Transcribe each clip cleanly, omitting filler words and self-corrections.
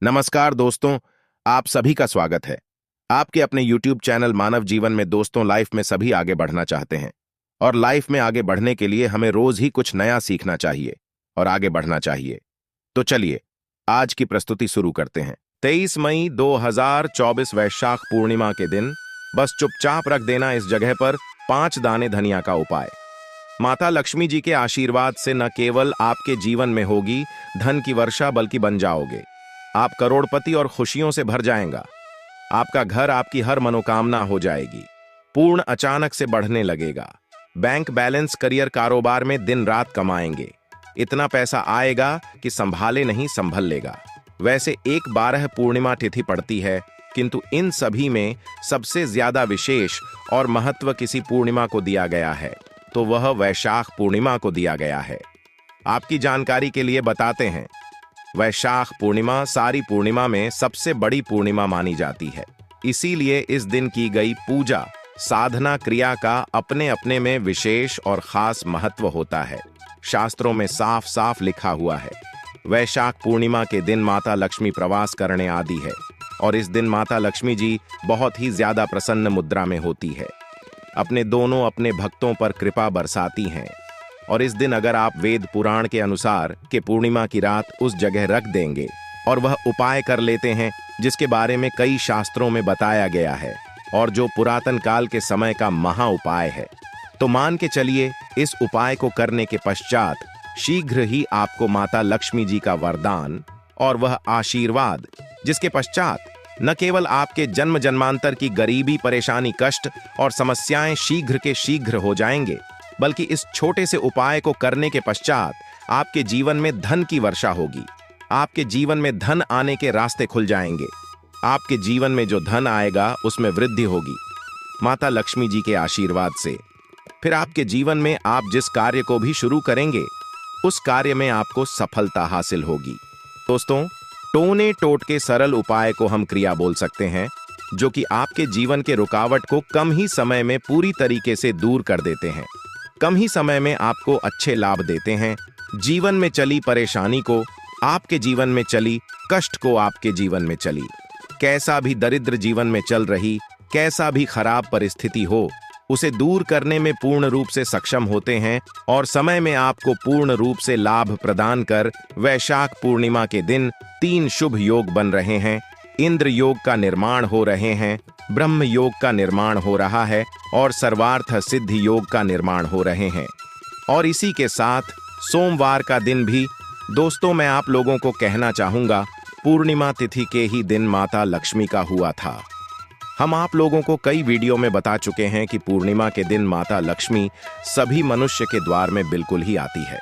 नमस्कार दोस्तों, आप सभी का स्वागत है। आपके अपने YouTube चैनल मानव जीवन में दोस्तों, लाइफ में सभी आगे बढ़ना चाहते हैं और लाइफ में आगे बढ़ने के लिए हमें रोज ही कुछ नया सीखना चाहिए और आगे बढ़ना चाहिए। तो चलिए आज की प्रस्तुति शुरू करते हैं। 23 मई 2024 वैशाख पूर्णिमा के दिन बस चुपचाप रख देना इस जगह पर 5 दाने धनिया का उपाय। माता लक्ष्मी जी के आशीर्वाद से न केवल आपके जीवन में होगी धन की वर्षा, बल्कि बन जाओगे आप करोड़पति और खुशियों से भर जाएगा। आपका घर आपकी हर मनोकामना हो जाएगी। पूर्ण अचानक से बढ़ने लगेगा। बैंक बैलेंस, करियर, कारोबार में दिन रात कमाएंगे। इतना पैसा आएगा कि संभाले नहीं संभल लेगा। वैसे 1/12 पूर्णिमा तिथि पड़ती है, किंतु इन सभी में सबसे ज्यादा विशेष और महत्व किसी पूर्णिमा को दिया गया है, तो वह वैशाख पूर्णिमा को दिया गया है। आपकी जानकारी के लिए बताते हैं, वैशाख पूर्णिमा सारी पूर्णिमा में सबसे बड़ी पूर्णिमा मानी जाती है। इसीलिए इस दिन की गई पूजा, साधना, क्रिया का अपने अपने में विशेष और खास महत्व होता है। शास्त्रों में साफ साफ लिखा हुआ है, वैशाख पूर्णिमा के दिन माता लक्ष्मी प्रवास करने आदि है और इस दिन माता लक्ष्मी जी बहुत ही ज्यादा प्रसन्न मुद्रा में होती है। अपने भक्तों पर कृपा बरसाती हैं और इस दिन अगर आप वेद पुराण के अनुसार के पूर्णिमा की रात उस जगह रख देंगे और वह उपाय कर लेते हैं जिसके बारे में कई शास्त्रों में बताया गया है और जो पुरातन काल के समय का महा उपाय है, तो मान के चलिए इस उपाय को करने के पश्चात शीघ्र ही आपको माता लक्ष्मी जी का वरदान और वह आशीर्वाद, जिसके पश्चात न केवल आपके जन्म जन्मांतर की गरीबी, परेशानी, कष्ट और समस्याएं शीघ्र के शीघ्र हो जाएंगे, बल्कि इस छोटे से उपाय को करने के पश्चात आपके जीवन में धन की वर्षा होगी। आपके जीवन में धन आने के रास्ते खुल जाएंगे। आपके जीवन में जो धन आएगा उसमें वृद्धि होगी माता लक्ष्मी जी के आशीर्वाद से। फिर आपके जीवन में आप जिस कार्य को भी शुरू करेंगे उस कार्य में आपको सफलता हासिल होगी। दोस्तों, टोने टोट के सरल उपाय को हम क्रिया बोल सकते हैं, जो कि आपके जीवन के रुकावट को कम ही समय में पूरी तरीके से दूर कर देते हैं। कम ही समय में आपको अच्छे लाभ देते हैं। जीवन में चली परेशानी को आपके जीवन में चली, कष्ट को आपके जीवन में चली, कैसा भी दरिद्र जीवन में चल रही, कैसा भी खराब परिस्थिति हो, उसे दूर करने में पूर्ण रूप से सक्षम होते हैं और समय में आपको पूर्ण रूप से लाभ प्रदान कर वैशाख पूर्णिमा के दिन 3 शुभ योग बन रहे हैं। इंद्र योग का निर्माण हो रहे हैं, ब्रह्म योग का निर्माण हो रहा है और सर्वार्थ सिद्धि योग का निर्माण हो रहे हैं। और इसी के साथ सोमवार का दिन भी दोस्तों मैं आप लोगों को कहना चाहूंगा, पूर्णिमा तिथि के ही दिन माता लक्ष्मी का हुआ था। हम आप लोगों को कई वीडियो में बता चुके हैं कि पूर्णिमा के दिन माता लक्ष्मी सभी मनुष्य के द्वार में बिल्कुल ही आती है।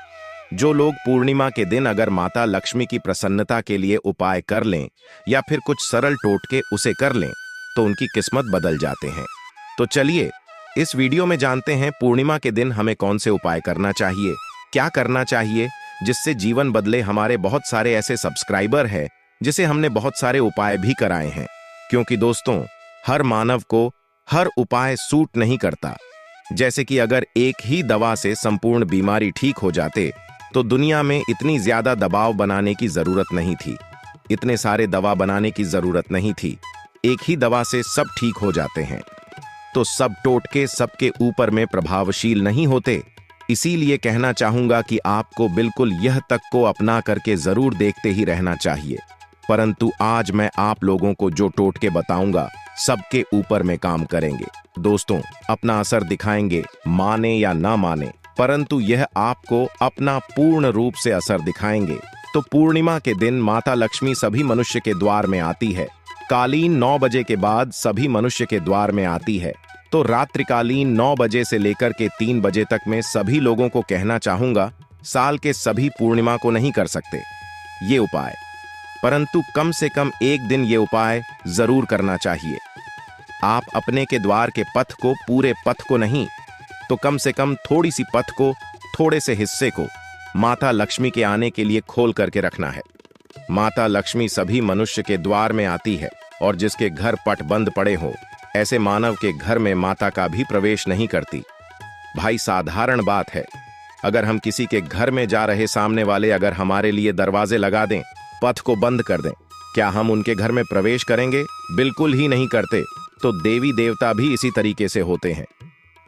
जो लोग पूर्णिमा के दिन अगर माता लक्ष्मी की प्रसन्नता के लिए उपाय कर लें या फिर कुछ सरल टोटके उसे कर लें, तो उनकी किस्मत बदल जाते हैं। तो चलिए इस वीडियो में जानते हैं पूर्णिमा के दिन हमें कौन से उपाय करना चाहिए, क्या करना चाहिए जिससे जीवन बदले। हमारे बहुत सारे ऐसे सब्सक्राइबर हैं जिसे हमने बहुत सारे उपाय भी कराए हैं, क्योंकि दोस्तों हर मानव को हर उपाय सूट नहीं करता। जैसे कि अगर एक ही दवा से संपूर्ण बीमारी ठीक हो जाते तो दुनिया में इतनी ज्यादा दबाव बनाने की जरूरत नहीं थी, इतने सारे दवा बनाने की जरूरत नहीं थी। एक ही दवा से सब ठीक हो जाते हैं। तो सब टोटके सबके ऊपर में प्रभावशील नहीं होते। इसीलिए कहना चाहूंगा कि आपको बिल्कुल यह तक को अपना करके जरूर देखते ही रहना चाहिए। परंतु आज मैं आप लोगों को जो टोटके बताऊंगा सबके ऊपर में काम करेंगे। दोस्तों अपना असर दिखाएंगे, माने या ना माने, परंतु यह आपको अपना पूर्ण रूप से असर दिखाएंगे। तो पूर्णिमा के दिन माता लक्ष्मी सभी मनुष्य के द्वार में आती है। कालीन 9 बजे के बाद सभी मनुष्य के द्वार में आती है। तो रात्रिकालीन 9 बजे से लेकर के 3 बजे तक में सभी लोगों को कहना चाहूंगा, साल के सभी पूर्णिमा को नहीं कर सकते ये उपाय, परंतु कम से कम एक दिन ये उपाय जरूर करना चाहिए। आप अपने के द्वार के पथ को, पूरे पथ को नहीं, तो कम से कम थोड़ी सी पथ को, थोड़े से हिस्से को माता लक्ष्मी के आने के लिए खोल करके रखना है। माता लक्ष्मी सभी मनुष्य के द्वार में आती है और जिसके घर पट बंद पड़े हो, ऐसे मानव के घर में माता का भी प्रवेश नहीं करती। भाई साधारण बात है, अगर हम किसी के घर में जा रहे सामने वाले अगर हमारे लिए दरवाजे लगा दें, पथ को बंद कर दें, क्या हम उनके घर में प्रवेश करेंगे? बिल्कुल ही नहीं करते। तो देवी देवता भी इसी तरीके से होते हैं।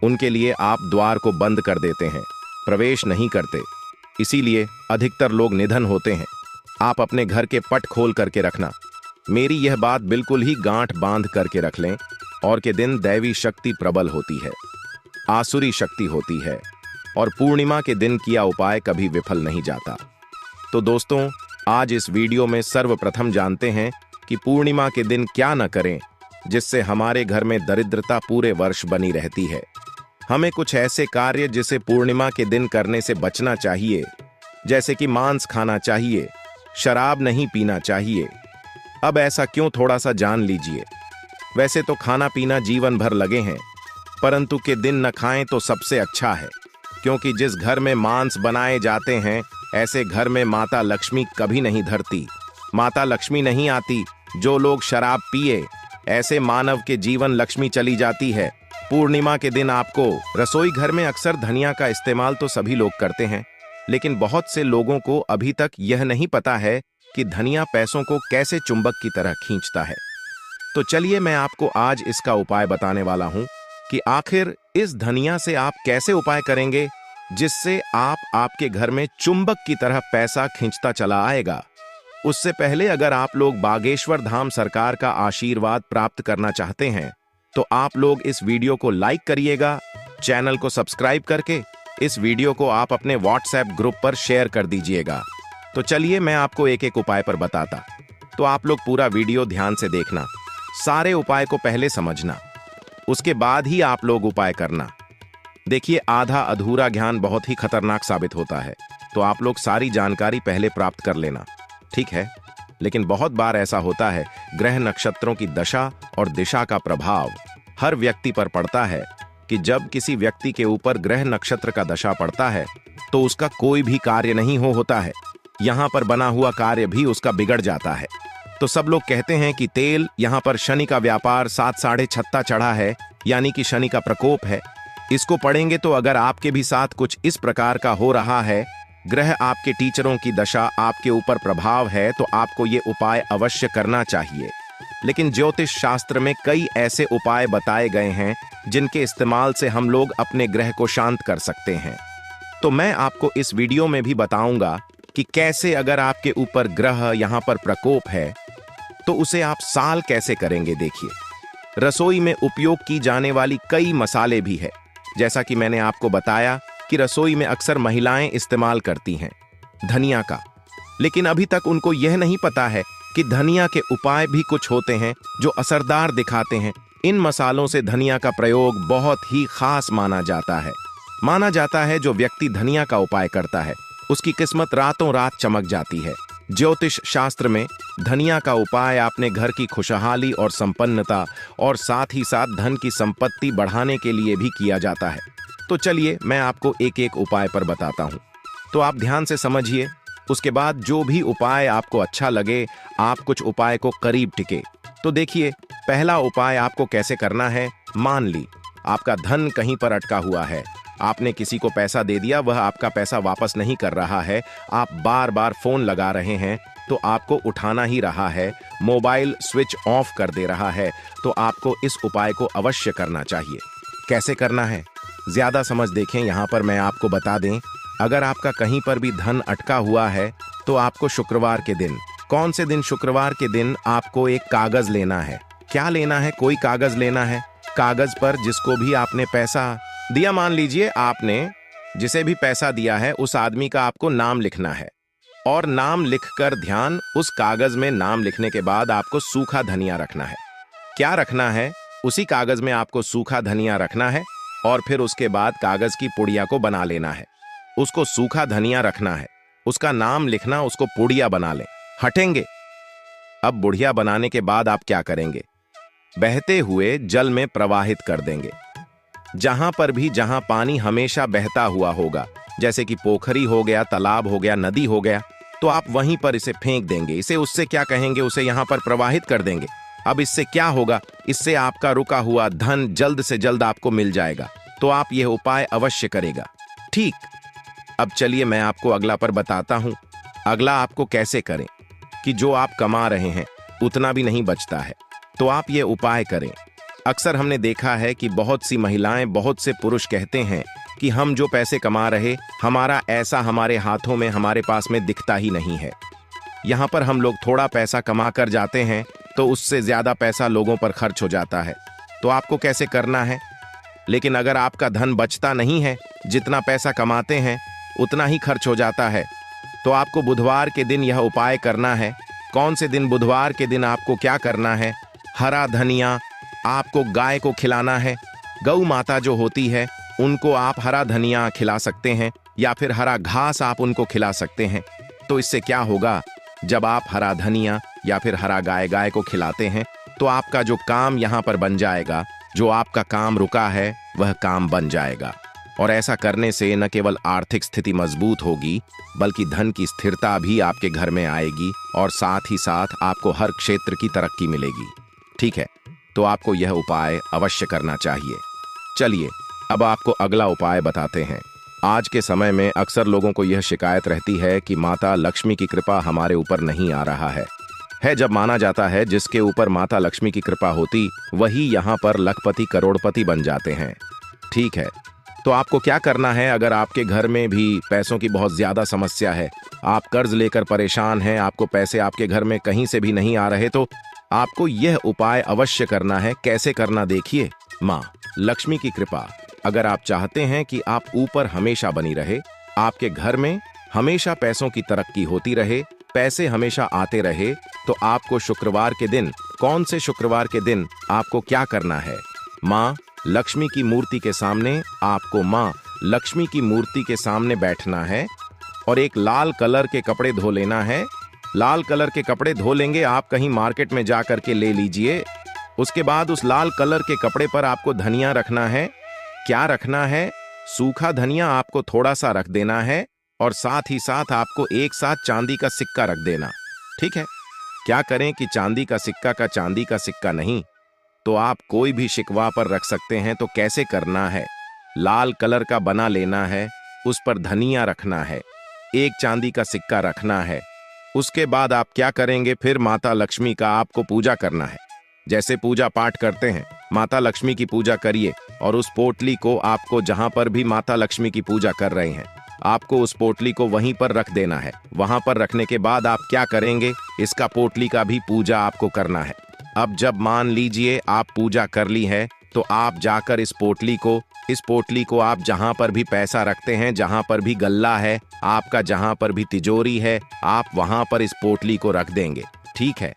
उनके लिए आप द्वार को बंद कर देते हैं, प्रवेश नहीं करते। इसीलिए अधिकतर लोग निधन होते हैं। आप अपने घर के पट खोल करके रखना। मेरी यह बात बिल्कुल ही गांठ बांध करके रख लें। और के दिन दैवी शक्ति प्रबल होती है, आसुरी शक्ति होती है, और पूर्णिमा के दिन किया उपाय कभी विफल नहीं जाता। तो दोस्तों, आज इस वीडियो में सर्वप्रथम जानते हैं कि पूर्णिमा के दिन क्या न करें जिससे हमारे घर में दरिद्रता पूरे वर्ष बनी रहती है। हमें कुछ ऐसे कार्य जिसे पूर्णिमा के दिन करने से बचना चाहिए, जैसे कि मांस खाना चाहिए, शराब नहीं पीना चाहिए। अब ऐसा क्यों, थोड़ा सा जान लीजिए। वैसे तो खाना पीना जीवन भर लगे हैं, परंतु के दिन न खाएं तो सबसे अच्छा है, क्योंकि जिस घर में मांस बनाए जाते हैं ऐसे घर में माता लक्ष्मी कभी नहीं धरती। माता लक्ष्मी नहीं आती। जो लोग शराब पिए ऐसे मानव के जीवन लक्ष्मी चली जाती है। पूर्णिमा के दिन आपको रसोई घर में अक्सर धनिया का इस्तेमाल तो सभी लोग करते हैं, लेकिन बहुत से लोगों को अभी तक यह नहीं पता है कि धनिया पैसों को कैसे चुंबक की तरह खींचता है। तो चलिए मैं आपको आज इसका उपाय बताने वाला हूं कि आखिर इस धनिया से आप कैसे उपाय करेंगे जिससे आपके घर में चुंबक की तरह पैसा खींचता चला आएगा। उससे पहले अगर आप लोग बागेश्वर धाम सरकार का आशीर्वाद प्राप्त करना चाहते हैं तो आप लोग इस वीडियो को लाइक करिएगा, चैनल को सब्सक्राइब करके इस वीडियो को आप अपने व्हाट्सएप ग्रुप पर शेयर कर दीजिएगा। तो चलिए मैं आपको एक एक उपाय पर बताता, तो आप लोग पूरा वीडियो ध्यान से देखना, सारे उपाय को पहले समझना, उसके बाद ही आप लोग उपाय करना। देखिए, आधा अधूरा ज्ञान बहुत ही खतरनाक साबित होता है, तो आप लोग सारी जानकारी पहले प्राप्त कर लेना, ठीक है। लेकिन बहुत बार ऐसा होता है, ग्रह नक्षत्रों की दशा और दिशा का प्रभाव हर व्यक्ति पर पड़ता है कि जब किसी व्यक्ति के ऊपर ग्रह नक्षत्र का दशा पड़ता है तो उसका कोई भी कार्य नहीं होता है। यहाँ पर बना हुआ कार्य भी उसका बिगड़ जाता है। तो सब लोग कहते हैं कि तेल, यहाँ पर शनि का व्यापार 7 साढ़े छत्ता चढ़ा है, यानी कि शनि का प्रकोप है। इसको पढ़ेंगे तो अगर आपके भी साथ कुछ इस प्रकार का हो रहा है, ग्रह आपके टीचरों की दशा आपके ऊपर प्रभाव है, तो आपको ये उपाय अवश्य करना चाहिए। लेकिन ज्योतिष शास्त्र में कई ऐसे उपाय बताए गए हैं जिनके इस्तेमाल से हम लोग अपने ग्रह को शांत कर सकते हैं। तो मैं आपको इस वीडियो में भी बताऊंगा कि कैसे अगर आपके ऊपर ग्रह यहाँ पर प्रकोप है तो उसे आप साल कैसे करेंगे। देखिए, रसोई में उपयोग की जाने वाली कई मसाले भी है, जैसा कि मैंने आपको बताया कि रसोई में अक्सर महिलाएं इस्तेमाल करती हैं धनिया का, लेकिन अभी तक उनको यह नहीं पता है कि धनिया के उपाय भी कुछ होते हैं जो असरदार दिखाते हैं। इन मसालों से धनिया का प्रयोग बहुत ही खास माना जाता है। माना जाता है जो व्यक्ति धनिया का उपाय करता है उसकी किस्मत रातों रात चमक जाती है। ज्योतिष शास्त्र में धनिया का उपाय अपने घर की खुशहाली और संपन्नता और साथ ही साथ धन की संपत्ति बढ़ाने के लिए भी किया जाता है। तो चलिए मैं आपको एक एक उपाय पर बताता हूं, तो आप ध्यान से समझिए। उसके बाद जो भी उपाय आपको अच्छा लगे आप कुछ उपाय को करीब टिके। तो देखिए, पहला उपाय आपको कैसे करना है। मान ली आपका धन कहीं पर अटका हुआ है, आपने किसी को पैसा दे दिया, वह आपका पैसा वापस नहीं कर रहा है, आप बार बार फोन लगा रहे हैं तो आपको उठाना ही रहा है, मोबाइल स्विच ऑफ कर दे रहा है, तो आपको इस उपाय को अवश्य करना चाहिए। कैसे करना है ज्यादा समझ देखें, यहाँ पर मैं आपको बता दें, अगर आपका कहीं पर भी धन अटका हुआ है तो आपको शुक्रवार के दिन, कौन से दिन, शुक्रवार के दिन आपको एक कागज लेना है। क्या लेना है? कोई कागज लेना है। कागज पर जिसको भी आपने पैसा दिया, मान लीजिए आपने जिसे भी पैसा दिया है उस आदमी का आपको नाम लिखना है, और नाम लिखकर ध्यान, उस कागज में नाम लिखने के बाद आपको सूखा धनिया रखना है। क्या रखना है? उसी कागज में आपको सूखा धनिया रखना है, और फिर उसके बाद कागज की पुड़िया को बना लेना है। उसको सूखा धनिया रखना है, उसका नाम लिखना, उसको पुड़िया बना लें। हटेंगे। अब बुढ़िया बनाने के बाद आप क्या करेंगे? बहते हुए जल में प्रवाहित कर देंगे। जहां पर भी जहां पानी हमेशा बहता हुआ होगा, जैसे कि पोखरी हो गया, तालाब हो गया, नदी हो गया, तो आप वहीं पर इसे फेंक देंगे। इसे उससे क्या कहेंगे, उसे यहां पर प्रवाहित कर देंगे। अब इससे क्या होगा? इससे आपका रुका हुआ धन जल्द से जल्द आपको मिल जाएगा। तो आप यह उपाय अवश्य करेगा, ठीक। अब चलिए मैं आपको अगला पर बताता हूं। अगला आपको कैसे करें कि जो आप कमा रहे हैं उतना भी नहीं बचता है। तो आप ये उपाय करें। अक्सर हमने देखा है कि बहुत सी महिलाएं, बहुत से पुरुष कहते हैं कि हम जो पैसे कमा रहे, हमारा ऐसा हमारे हाथों में, हमारे पास में दिखता ही नहीं है। यहाँ पर हम लोग थोड़ा पैसा कमा कर जाते हैं तो उससे ज्यादा पैसा लोगों पर खर्च हो जाता है। तो आपको कैसे करना है? लेकिन अगर आपका धन बचता नहीं है, जितना पैसा कमाते हैं उतना ही खर्च हो जाता है, तो आपको बुधवार के दिन यह उपाय करना है। कौन से दिन? बुधवार के दिन आपको क्या करना है? हरा धनिया आपको गाय को खिलाना है। गौ माता जो होती है उनको आप हरा धनिया खिला सकते हैं या फिर हरा घास आप उनको खिला सकते हैं। तो इससे क्या होगा, जब आप हरा धनिया या फिर हरा गाय को खिलाते हैं तो आपका जो काम यहाँ पर बन जाएगा, जो आपका काम रुका है वह काम बन जाएगा। और ऐसा करने से न केवल आर्थिक स्थिति मजबूत होगी बल्कि धन की स्थिरता भी आपके घर में आएगी और साथ ही साथ आपको हर क्षेत्र की तरक्की मिलेगी। ठीक है, तो आपको यह उपाय अवश्य करना चाहिए। चलिए अब आपको अगला उपाय बताते हैं। आज के समय में अक्सर लोगों को यह शिकायत रहती है कि माता लक्ष्मी की कृपा हमारे ऊपर नहीं आ रहा है। जब माना जाता है जिसके ऊपर माता लक्ष्मी की कृपा होती वही यहाँ पर लखपति करोड़पति बन जाते हैं। ठीक है, तो आपको क्या करना है? अगर आपके घर में भी पैसों की बहुत ज्यादा समस्या है, आप कर्ज लेकर परेशान हैं, आपको पैसे आपके घर में कहीं से भी नहीं आ रहे, तो आपको यह उपाय अवश्य करना है। कैसे करना देखिए। माँ लक्ष्मी की कृपा अगर आप चाहते हैं कि आप ऊपर हमेशा बनी रहे, आपके घर में हमेशा पैसों की तरक्की होती रहे, पैसे हमेशा आते रहे, तो आपको शुक्रवार के दिन, कौन से शुक्रवार के दिन आपको क्या करना है? माँ लक्ष्मी की मूर्ति के सामने आपको माँ लक्ष्मी की मूर्ति के सामने बैठना है और एक लाल कलर के कपड़े धो लेना है। लाल कलर के कपड़े धो लेंगे आप, कहीं मार्केट में जा करके ले लीजिए। उसके बाद उस लाल कलर के कपड़े पर आपको धनिया रखना है। क्या रखना है? सूखा धनिया आपको थोड़ा सा रख देना है और साथ ही साथ आपको एक साथ चांदी का सिक्का रख देना। ठीक है, क्या करें कि चांदी का सिक्का नहीं, तो आप कोई भी शिकवा पर रख सकते हैं। तो कैसे करना है? लाल कलर का बना लेना है, उस पर धनिया रखना है, एक चांदी का सिक्का रखना है। उसके बाद आप क्या करेंगे? फिर माता लक्ष्मी का आपको पूजा करना है। जैसे पूजा पाठ करते हैं, माता लक्ष्मी की पूजा करिए और उस पोटली को आपको, जहां पर भी माता लक्ष्मी की पूजा कर रहे हैं, आपको उस पोटली को वहीं पर रख देना है। वहां पर रखने के बाद आप क्या करेंगे? इसका पोटली का भी पूजा आपको करना है। अब जब मान लीजिए आप पूजा कर ली है, तो आप जाकर इस पोटली को आप जहां पर भी पैसा रखते हैं, जहां पर भी गल्ला है आपका, जहां पर भी तिजोरी है, आप वहां पर इस पोटली को रख देंगे। ठीक है,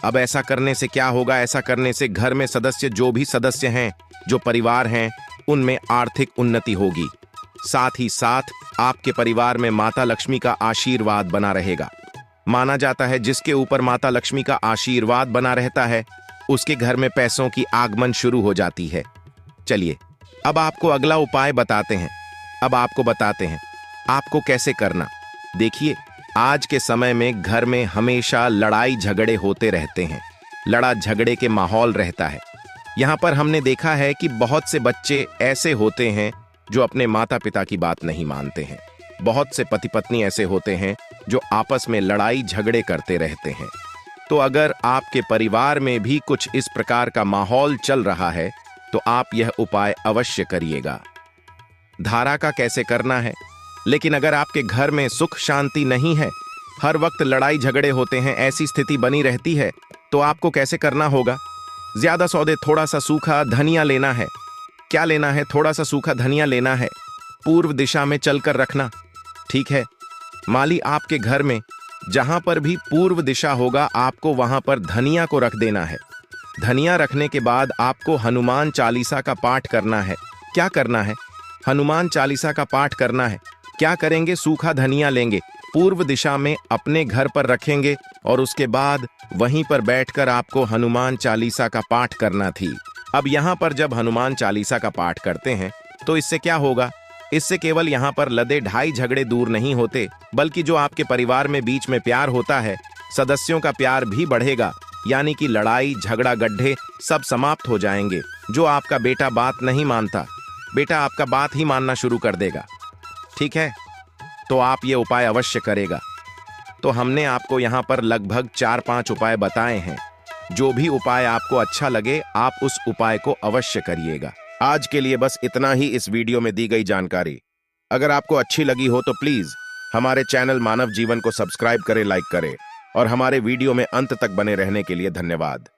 अब ऐसा करने से क्या होगा? ऐसा करने से घर में सदस्य, जो भी सदस्य हैं, जो परिवार हैं, उनमें आर्थिक उन्नति होगी। साथ ही साथ आपके परिवार में माता लक्ष्मी का आशीर्वाद बना रहेगा। माना जाता है जिसके ऊपर माता लक्ष्मी का आशीर्वाद बना रहता है उसके घर में पैसों की आगमन शुरू हो जाती है। चलिए अब आपको अगला उपाय बताते हैं। अब आपको बताते हैं आपको कैसे करना। देखिए, आज के समय में घर में हमेशा लड़ाई झगड़े होते रहते हैं, लड़ा झगड़े के माहौल रहता है। यहाँ पर हमने देखा है कि बहुत से बच्चे ऐसे होते हैं जो अपने माता पिता की बात नहीं मानते हैं। बहुत से पति पत्नी ऐसे होते हैं जो आपस में लड़ाई झगड़े करते रहते हैं। तो अगर आपके परिवार में भी कुछ इस प्रकार का माहौल चल रहा है तो आप यह उपाय अवश्य करिएगा। धारा का कैसे करना है? लेकिन अगर आपके घर में सुख शांति नहीं है, हर वक्त लड़ाई झगड़े होते हैं, ऐसी स्थिति बनी रहती है, तो आपको कैसे करना होगा? ज्यादा सौदे, थोड़ा सा सूखा धनिया लेना है। क्या लेना है? थोड़ा सा सूखा धनिया लेना है, पूर्व दिशा में चलकर रखना। ठीक है, माली आपके घर में जहां पर भी पूर्व दिशा होगा आपको वहां पर धनिया को रख देना है। धनिया रखने के बाद आपको हनुमान चालीसा का पाठ करना है। क्या करना है? हनुमान चालीसा का पाठ करना है। क्या करेंगे? सूखा धनिया लेंगे, पूर्व दिशा में अपने घर पर रखेंगे और उसके बाद वहीं पर बैठकर आपको हनुमान चालीसा का पाठ करना थी। अब यहाँ पर जब हनुमान चालीसा का पाठ करते हैं तो इससे क्या होगा? इससे केवल यहाँ पर लदे ढाई झगड़े दूर नहीं होते, बल्कि जो आपके परिवार में बीच में प्यार होता है, सदस्यों का प्यार भी बढ़ेगा। यानी कि लड़ाई झगड़ा गड्ढे सब समाप्त हो जाएंगे। जो आपका बेटा बात नहीं मानता, बेटा आपका बात ही मानना शुरू कर देगा। ठीक है, तो आप ये उपाय अवश्य करेगा। तो हमने आपको यहाँ पर लगभग 4-5 उपाय बताए हैं। जो भी उपाय आपको अच्छा लगे आप उस उपाय को अवश्य करिएगा। आज के लिए बस इतना ही इस वीडियो में दी गई जानकारी। अगर आपको अच्छी लगी हो तो प्लीज हमारे चैनल मानव जीवन को सब्सक्राइब करें, लाइक करें और हमारे वीडियो में अंत तक बने रहने के लिए धन्यवाद।